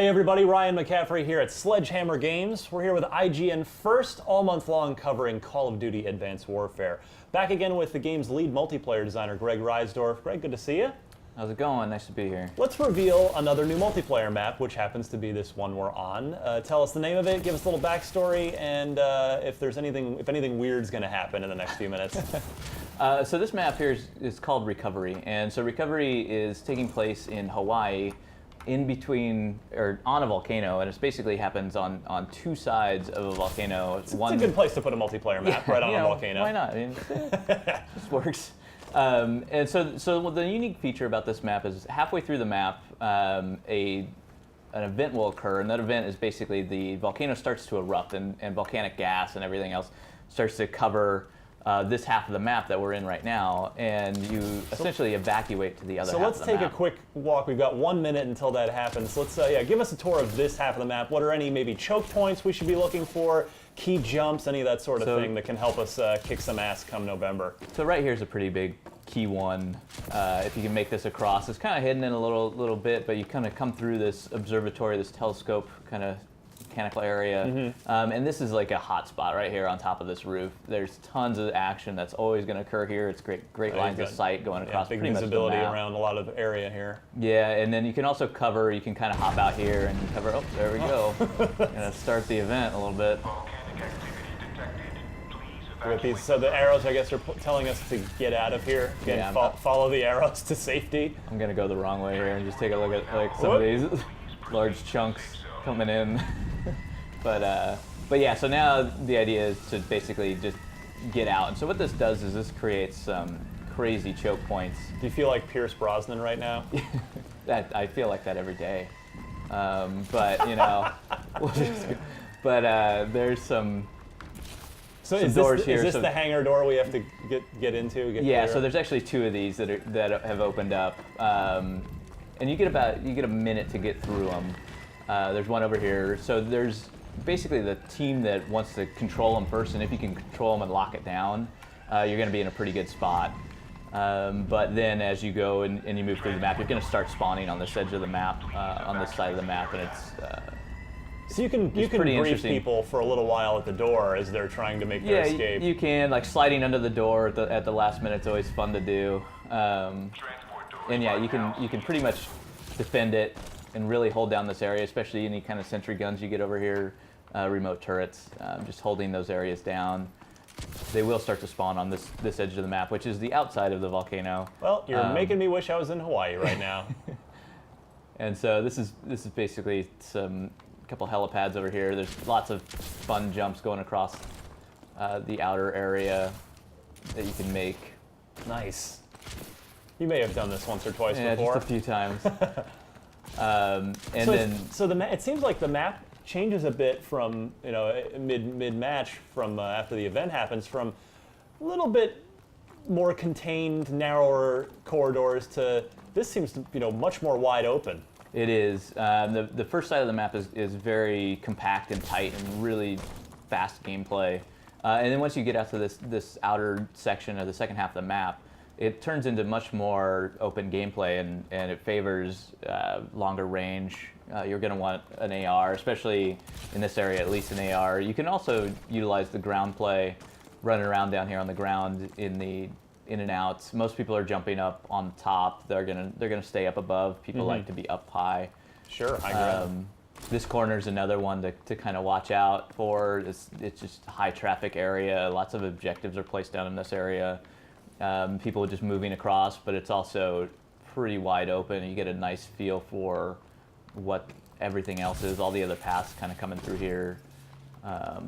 Hey everybody, Ryan McCaffrey here at Sledgehammer Games. We're here with IGN First, all month long covering Call of Duty Advanced Warfare. Back again with the game's lead multiplayer designer, Greg Reisdorf. Greg, good to see you. How's it going? Nice to be here. Let's reveal another new multiplayer map, which happens to be this one we're on. Tell us the name of it, give us a little backstory, and if anything weird's going to happen in the next few minutes. So this map here is called Recovery, and so Recovery is taking place in Hawaii, in between or on a volcano, and it basically happens on two sides of a volcano. It's a good place to put a multiplayer map, right on a volcano. Why not? I mean, this works. And so the unique feature about this map is halfway through the map, an event will occur, and that event is basically the volcano starts to erupt, and volcanic gas and everything else starts to cover this half of the map that we're in right now, and you essentially evacuate to the other half of the map. So let's take a quick walk. We've got 1 minute until that happens. Let's give us a tour of this half of the map. What are any maybe choke points we should be looking for, key jumps, any of that sort of thing that can help us kick some ass come November? So right here's a pretty big key one. If you can make this across, it's kind of hidden in a little bit, but you kind of come through this observatory, this telescope kind of mechanical area, and this is like a hot spot right here on top of this roof. There's tons of action that's always going to occur here. It's great lines of sight going across big pretty much the visibility map. around a lot of area here. Yeah, and then you can also cover. You can kind of hop out here and cover. Oh, there we go. Gonna start the event a little bit. With these, so the arrows, I guess, are telling us to get out of here. Again, follow the arrows to safety. I'm gonna go the wrong way here and just take a look at like some of these large chunks coming in. But yeah, so now the idea is to basically just get out. And so what this does is this creates some crazy choke points. Do you feel like Pierce Brosnan right now? I feel like that every day. But you know, there's some. So is this the hangar door we have to get into? Yeah. So there's actually two of these that have opened up, and you get a minute to get through them. There's one over here. So there's basically the team that wants to control them first, and if you can control them and lock it down, you're going to be in a pretty good spot. But then as you go and you move through the map, you're going to start spawning on this edge of the map, on this side of the map, and it's so you can brief people for a little while at the door as they're trying to make their escape. You can, like sliding under the door at the last minute is always fun to do. And yeah, you can pretty much defend it and really hold down this area, especially any kind of sentry guns you get over here, remote turrets, just holding those areas down. They will start to spawn on this edge of the map, which is the outside of the volcano. Well, you're making me wish I was in Hawaii right now. And so this is basically some couple helipads over here. There's lots of fun jumps going across the outer area that you can make. Nice. You may have done this once or twice before. Yeah, just a few times. It seems like the map changes a bit from mid-match from after the event happens, from a little bit more contained, narrower corridors to this seems to much more wide open. It is. The first side of the map is very compact and tight and really fast gameplay. And then once you get out to this outer section of the second half of the map, it turns into much more open gameplay, and it favors longer range. You're going to want an AR, especially in this area, at least an AR. You can also utilize the ground play, running around down here on the ground in and outs. Most people are jumping up on top. They're gonna stay up above. People like to be up high. Sure, high ground. This corner is another one to kind of watch out for. It's just a high traffic area. Lots of objectives are placed down in this area. People are just moving across, but it's also pretty wide open. You get a nice feel for what everything else is. All the other paths kind of coming through here.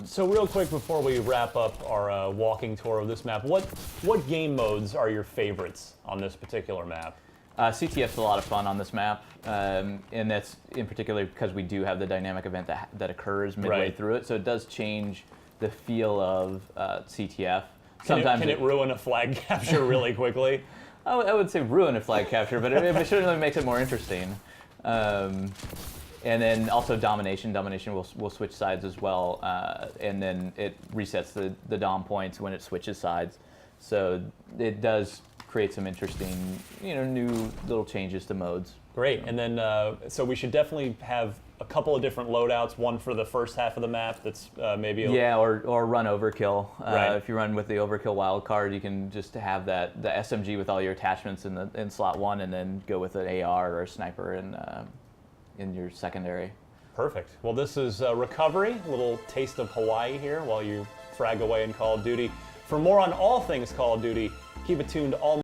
So real quick before we wrap up our walking tour of this map, what game modes are your favorites on this particular map? CTF's a lot of fun on this map, and that's in particular because we do have the dynamic event that occurs midway through it, so it does change the feel of CTF. Can it ruin a flag capture really quickly? I would say ruin a flag capture, but it certainly makes it more interesting. And then also domination. Domination will switch sides as well, and then it resets the dom points when it switches sides. So it does create some interesting, new little changes to modes. Great, and then so we should definitely have a couple of different loadouts, one for the first half of the map that's maybe Yeah, or run overkill. Right. If you run with the overkill wild card, you can just have the SMG with all your attachments in slot 1, and then go with an AR or a sniper in your secondary. Perfect. Well, this is Recovery, a little taste of Hawaii here while you frag away in Call of Duty. For more on all things Call of Duty, keep it tuned all